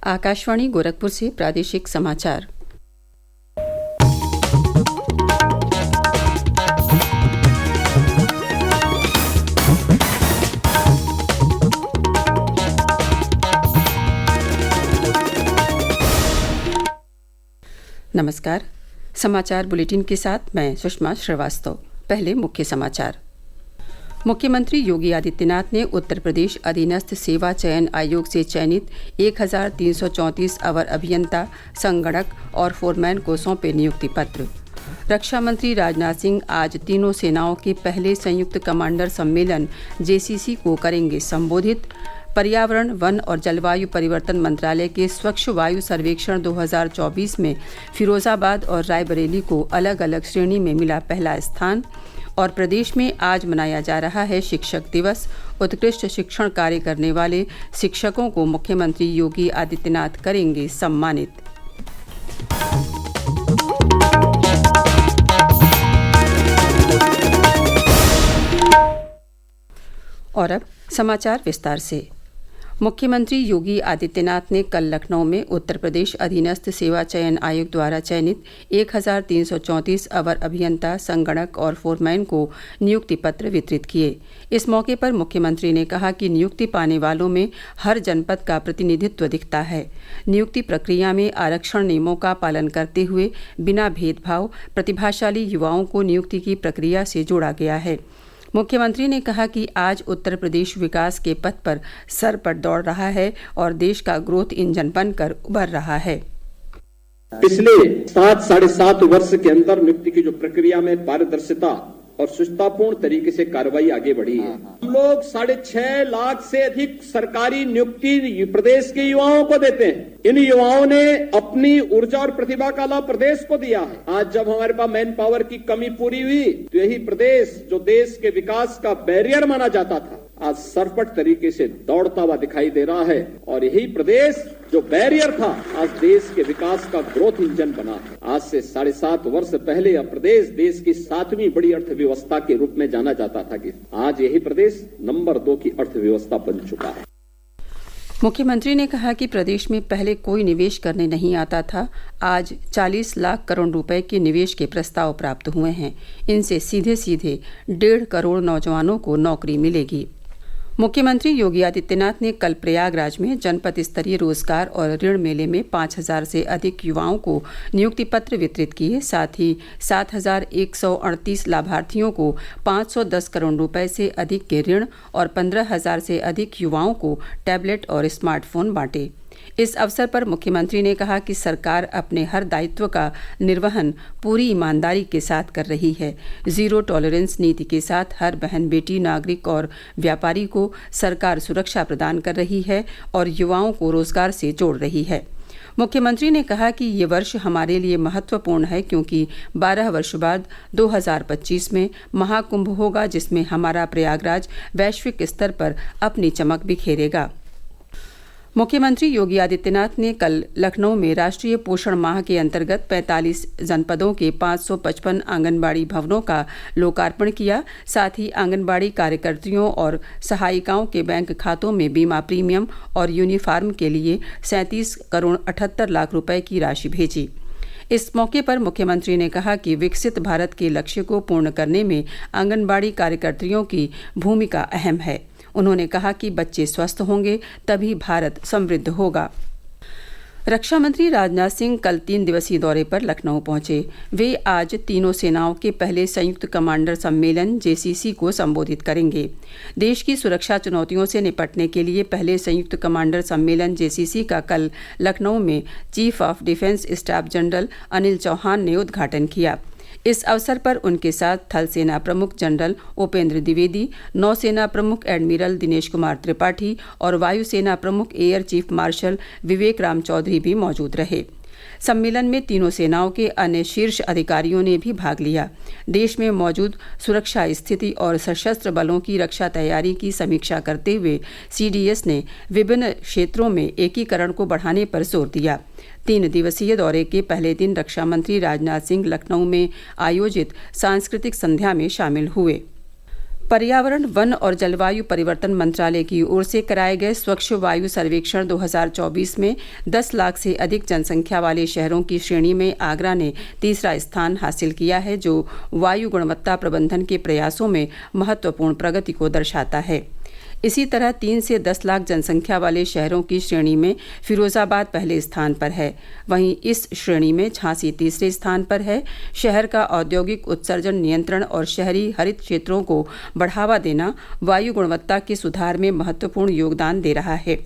आकाशवाणी गोरखपुर से प्रादेशिक समाचार। नमस्कार। समाचार बुलेटिन के साथ मैं सुषमा श्रीवास्तव। पहले मुख्य समाचार। मुख्यमंत्री योगी आदित्यनाथ ने उत्तर प्रदेश अधीनस्थ सेवा चयन आयोग से चयनित 1334 अवर अभियंता, संगणक और फोरमैन को सौंपे नियुक्ति पत्र। रक्षा मंत्री राजनाथ सिंह आज तीनों सेनाओं के पहले संयुक्त कमांडर सम्मेलन JCC को करेंगे संबोधित। पर्यावरण, वन और जलवायु परिवर्तन मंत्रालय के स्वच्छ वायु सर्वेक्षण 2024 में फिरोजाबाद और रायबरेली को अलग अलग श्रेणी में मिला पहला स्थान। और प्रदेश में आज मनाया जा रहा है शिक्षक दिवस। उत्कृष्ट शिक्षण कार्य करने वाले शिक्षकों को मुख्यमंत्री योगी आदित्यनाथ करेंगे सम्मानित। और अब समाचार विस्तार से। मुख्यमंत्री योगी आदित्यनाथ ने कल लखनऊ में उत्तर प्रदेश अधीनस्थ सेवा चयन आयोग द्वारा चयनित 1334 अवर अभियंता, संगणक और फोरमैन को नियुक्ति पत्र वितरित किए। इस मौके पर मुख्यमंत्री ने कहा कि नियुक्ति पाने वालों में हर जनपद का प्रतिनिधित्व दिखता है। नियुक्ति प्रक्रिया में आरक्षण नियमों का पालन करते हुए बिना भेदभाव प्रतिभाशाली युवाओं को नियुक्ति की प्रक्रिया से जोड़ा गया है। मुख्यमंत्री ने कहा कि आज उत्तर प्रदेश विकास के पथ पर सर पर दौड़ रहा है और देश का ग्रोथ इंजन बनकर उभर रहा है। पिछले 7-7.5 वर्ष के अंदर नियुक्ति की जो प्रक्रिया में पारदर्शिता और सुचितापूर्ण तरीके से कार्रवाई आगे बढ़ी है। हम लोग 6.5 लाख से अधिक सरकारी नियुक्ति प्रदेश के युवाओं को देते हैं। इन युवाओं ने अपनी ऊर्जा और प्रतिभा का लाभ प्रदेश को दिया है। आज जब हमारे पास मैन पावर की कमी पूरी हुई तो यही प्रदेश जो देश के विकास का बैरियर माना जाता था, आज सरपट तरीके से दौड़ता हुआ दिखाई दे रहा है। और यही प्रदेश जो बैरियर था, आज देश के विकास का ग्रोथ इंजन बना। आज से 7.5 वर्ष पहले यह प्रदेश देश की 7वीं बड़ी अर्थव्यवस्था के रूप में जाना जाता था कि आज यही प्रदेश नंबर 2 की अर्थव्यवस्था बन चुका है। मुख्यमंत्री ने कहा कि प्रदेश में पहले कोई निवेश करने नहीं आता था। आज 40 लाख करोड़ रुपए के निवेश के प्रस्ताव प्राप्त हुए हैं। इनसे सीधे सीधे 1.5 करोड़ नौजवानों को नौकरी मिलेगी। मुख्यमंत्री योगी आदित्यनाथ ने कल प्रयागराज में जनपद स्तरीय रोजगार और ऋण मेले में 5,000 से अधिक युवाओं को नियुक्ति पत्र वितरित किए। साथ ही 7,138 लाभार्थियों को 510 करोड़ रुपए से अधिक के ऋण और 15,000 से अधिक युवाओं को टैबलेट और स्मार्टफोन बांटे। इस अवसर पर मुख्यमंत्री ने कहा कि सरकार अपने हर दायित्व का निर्वहन पूरी ईमानदारी के साथ कर रही है। जीरो टॉलरेंस नीति के साथ हर बहन, बेटी, नागरिक और व्यापारी को सरकार सुरक्षा प्रदान कर रही है और युवाओं को रोजगार से जोड़ रही है। मुख्यमंत्री ने कहा कि ये वर्ष हमारे लिए महत्वपूर्ण है क्योंकि 12 वर्ष बाद 2025 में महाकुंभ होगा, जिसमें हमारा प्रयागराज वैश्विक स्तर पर अपनी चमक बिखेरेगा। मुख्यमंत्री योगी आदित्यनाथ ने कल लखनऊ में राष्ट्रीय पोषण माह के अंतर्गत 45 जनपदों के 555 आंगनबाड़ी भवनों का लोकार्पण किया। साथ ही आंगनबाड़ी कार्यकर्तियों और सहायिकाओं के बैंक खातों में बीमा प्रीमियम और यूनिफॉर्म के लिए 37 करोड़ 78 लाख रुपए की राशि भेजी। इस मौके पर मुख्यमंत्री ने कहा कि विकसित भारत के लक्ष्य को पूर्ण करने में आंगनबाड़ी कार्यकर्तियों की भूमिका अहम है। उन्होंने कहा कि बच्चे स्वस्थ होंगे तभी भारत समृद्ध होगा। रक्षा मंत्री राजनाथ सिंह कल 3 दिवसीय दौरे पर लखनऊ पहुंचे। वे आज तीनों सेनाओं के पहले संयुक्त कमांडर सम्मेलन JCC को संबोधित करेंगे। देश की सुरक्षा चुनौतियों से निपटने के लिए पहले संयुक्त कमांडर सम्मेलन JCC का कल लखनऊ में chief of defence staff general Anil Chauhan ने उद्घाटन किया। इस अवसर पर उनके साथ थल सेना प्रमुख जनरल उपेंद्र द्विवेदी, नौसेना प्रमुख एडमिरल दिनेश कुमार त्रिपाठी और वायुसेना प्रमुख एयर चीफ मार्शल विवेक राम चौधरी भी मौजूद रहे। सम्मेलन में तीनों सेनाओं के अन्य शीर्ष अधिकारियों ने भी भाग लिया। देश में मौजूद सुरक्षा स्थिति और सशस्त्र बलों की रक्षा तैयारी की समीक्षा करते हुए CDS ने विभिन्न क्षेत्रों में एकीकरण को बढ़ाने पर जोर दिया। 3 दिवसीय दौरे के पहले दिन रक्षा मंत्री राजनाथ सिंह लखनऊ में आयोजित सांस्कृतिक संध्या में शामिल हुए। पर्यावरण, वन और जलवायु परिवर्तन मंत्रालय की ओर से कराए गए स्वच्छ वायु सर्वेक्षण 2024 में 10 लाख से अधिक जनसंख्या वाले शहरों की श्रेणी में आगरा ने तीसरा स्थान हासिल किया है, जो वायु गुणवत्ता प्रबंधन के प्रयासों में महत्वपूर्ण प्रगति को दर्शाता है। इसी तरह 3 से 10 लाख जनसंख्या वाले शहरों की श्रेणी में फिरोजाबाद पहले स्थान पर है। वहीं इस श्रेणी में झांसी तीसरे स्थान पर है। शहर का औद्योगिक उत्सर्जन नियंत्रण और शहरी हरित क्षेत्रों को बढ़ावा देना वायु गुणवत्ता के सुधार में महत्वपूर्ण योगदान दे रहा है।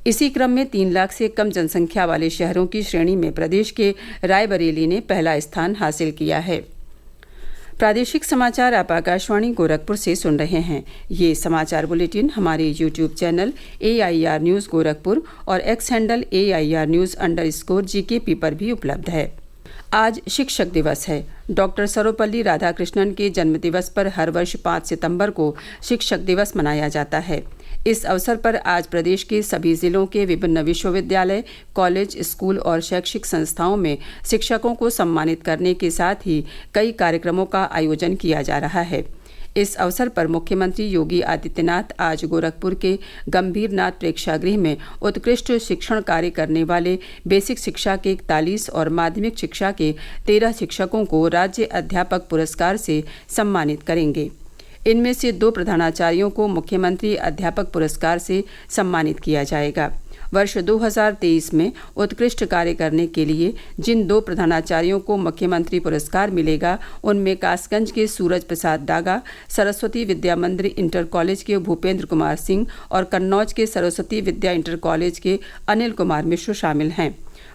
इसी क्रम में 3 लाख से कम जनसंख्या वाले शहरों की श्रेणी में प्रदेश के रायबरेली ने पहला स्थान हासिल किया है। प्रादेशिक समाचार आप आकाशवाणी गोरखपुर से सुन रहे हैं। ये समाचार बुलेटिन हमारे YouTube channel AIR news Gorakhpur और एक्स हैंडल AIR न्यूज़_GKP पर भी उपलब्ध है। आज शिक्षक दिवस है। डॉक्टर सर्वपल्ली राधाकृष्णन के जन्मदिवस पर हर वर्ष 5 सितंबर को शिक्षक दिवस मनाया जाता है। इस अवसर पर आज प्रदेश के सभी जिलों के विभिन्न विश्वविद्यालय, कॉलेज, स्कूल और शैक्षिक संस्थाओं में शिक्षकों को सम्मानित करने के साथ ही कई कार्यक्रमों का आयोजन किया जा रहा है। इस अवसर पर मुख्यमंत्री योगी आदित्यनाथ आज गोरखपुर के गंभीरनाथ प्रेक्षागृह में उत्कृष्ट शिक्षण कार्य करने वाले बेसिक शिक्षा के 41 और माध्यमिक शिक्षा के 13 शिक्षकों को राज्य अध्यापक पुरस्कार से सम्मानित करेंगे। इनमें से 2 प्रधानाचार्यों को मुख्यमंत्री अध्यापक पुरस्कार से सम्मानित किया जाएगा। वर्ष 2023 में उत्कृष्ट कार्य करने के लिए जिन 2 प्रधानाचार्यों को मुख्यमंत्री पुरस्कार मिलेगा, उनमें कासगंज के सूरज प्रसाद डागा, सरस्वती विद्या मंदिर इंटर कॉलेज के भूपेंद्र कुमार सिंह और कन्नौज के सरस्वती विद्या इंटर कॉलेज के अनिल कुमार मिश्र शामिल हैं।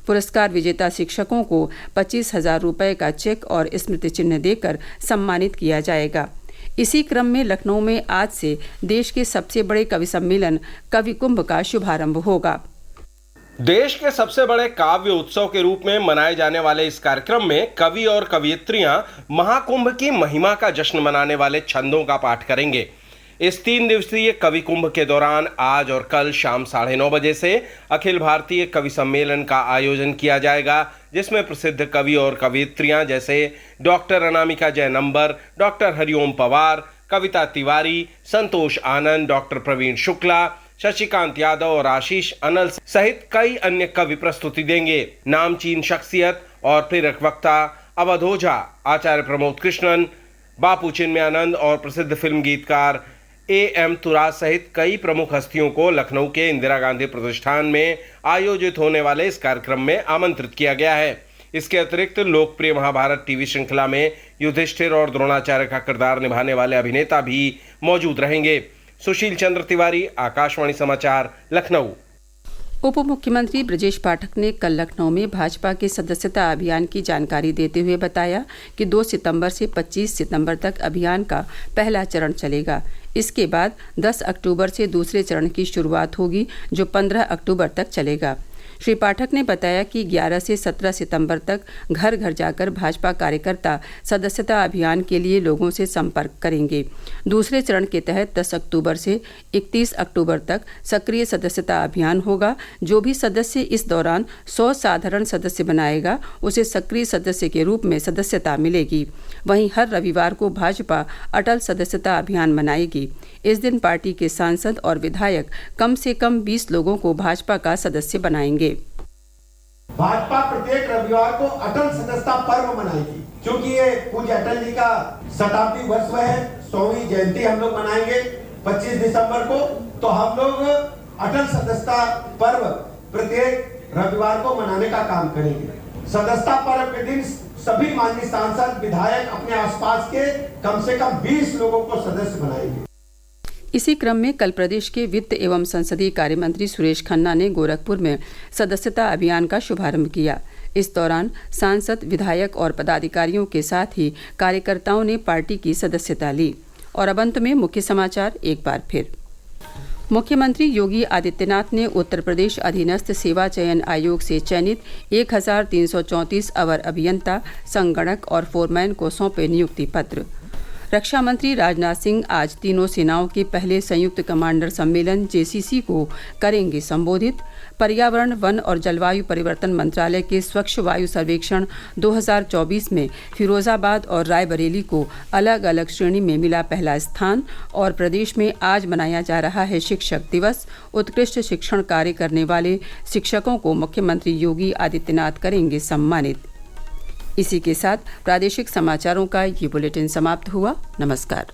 पुरस्कार विजेता शिक्षकों को 25,000 रुपये का चेक और स्मृति चिन्ह देकर सम्मानित किया जाएगा। इसी क्रम में लखनऊ में आज से देश के सबसे बड़े कवि सम्मेलन कवि कुंभ का शुभारंभ होगा। देश के सबसे बड़े काव्य उत्सव के रूप में मनाए जाने वाले इस कार्यक्रम में कवि और कवियत्रियां महाकुंभ की महिमा का जश्न मनाने वाले छंदों का पाठ करेंगे। इस 3 दिवसीय कवि कुंभ के दौरान आज और कल शाम 9:30 बजे से अखिल भारतीय कवि सम्मेलन का आयोजन किया जाएगा, जिसमें प्रसिद्ध कवि और कवियत्रियां जैसे डॉक्टर अनामिका जयनंबर, डॉक्टर हरिओम पवार, कविता तिवारी, संतोष आनंद, डॉक्टर प्रवीण शुक्ला, शशिकांत यादव और आशीष अनल सहित कई अन्य कवि प्रस्तुति देंगे। नामचीन शख्सियत और प्रेरक वक्ता अवध ओझा, आचार्य प्रमोद कृष्णन, बापू चिन्मयानंद और प्रसिद्ध फिल्म गीतकार AM तुराज सहित कई प्रमुख हस्तियों को लखनऊ के इंदिरा गांधी प्रतिष्ठान में आयोजित होने वाले इस कार्यक्रम में आमंत्रित किया गया है। इसके अतिरिक्त लोकप्रिय महाभारत टीवी श्रृंखला में युधिष्ठिर और द्रोणाचार्य का किरदार निभाने वाले अभिनेता भी मौजूद रहेंगे। सुशील चंद्र तिवारी, आकाशवाणी समाचार, लखनऊ। उप मुख्यमंत्री ब्रजेश पाठक ने कल लखनऊ में भाजपा के सदस्यता अभियान की जानकारी देते हुए बताया कि 2 सितंबर से 25 सितंबर तक अभियान का पहला चरण चलेगा। इसके बाद 10 अक्टूबर से दूसरे चरण की शुरुआत होगी, जो 15 अक्टूबर तक चलेगा। श्री पाठक ने बताया कि 11 से 17 सितंबर तक घर घर जाकर भाजपा कार्यकर्ता सदस्यता अभियान के लिए लोगों से संपर्क करेंगे। दूसरे चरण के तहत 10 अक्टूबर से 31 अक्टूबर तक सक्रिय सदस्यता अभियान होगा। जो भी सदस्य इस दौरान 100 साधारण सदस्य बनाएगा, उसे सक्रिय सदस्य के रूप में सदस्यता मिलेगी। वहीं हर रविवार को भाजपा अटल सदस्यता अभियान मनाएगी। इस दिन पार्टी के सांसद और विधायक कम से कम 20 लोगों को भाजपा का सदस्य बनाएंगे। भाजपा प्रत्येक रविवार को अटल सदस्यता पर्व मनाएगी, क्योंकि ये पूज्य अटल जी का शताब्दी वर्ष है, 100वीं जयंती हम लोग मनाएंगे 25 दिसंबर को। तो हम लोग अटल सदस्यता पर्व प्रत्येक रविवार को मनाने का काम करेंगे। सदस्यता पर्व के दिन सभी माननीय सांसद, विधायक अपने आसपास के कम से कम 20 लोगों को सदस्य बनाएंगे। इसी क्रम में कल प्रदेश के वित्त एवं संसदीय कार्य मंत्री सुरेश खन्ना ने गोरखपुर में सदस्यता अभियान का शुभारंभ किया। इस दौरान सांसद, विधायक और पदाधिकारियों के साथ ही कार्यकर्ताओं ने पार्टी की सदस्यता ली। और अब अंत में मुख्य समाचार एक बार फिर। मुख्यमंत्री योगी आदित्यनाथ ने उत्तर प्रदेश अधीनस्थ सेवा चयन आयोग से चयनित 1334 अवर अभियंता, संगणक और फोरमैन को सौंपे नियुक्ति पत्र। रक्षा मंत्री राजनाथ सिंह आज तीनों सेनाओं के पहले संयुक्त कमांडर सम्मेलन जेसीसी को करेंगे संबोधित। पर्यावरण, वन और जलवायु परिवर्तन मंत्रालय के स्वच्छ वायु सर्वेक्षण 2024 में फिरोजाबाद और रायबरेली को अलग अलग श्रेणी में मिला पहला स्थान। और प्रदेश में आज मनाया जा रहा है शिक्षक दिवस। उत्कृष्ट शिक्षण कार्य करने वाले शिक्षकों को मुख्यमंत्री योगी आदित्यनाथ करेंगे सम्मानित। इसी के साथ प्रादेशिक समाचारों का ये बुलेटिन समाप्त हुआ। नमस्कार।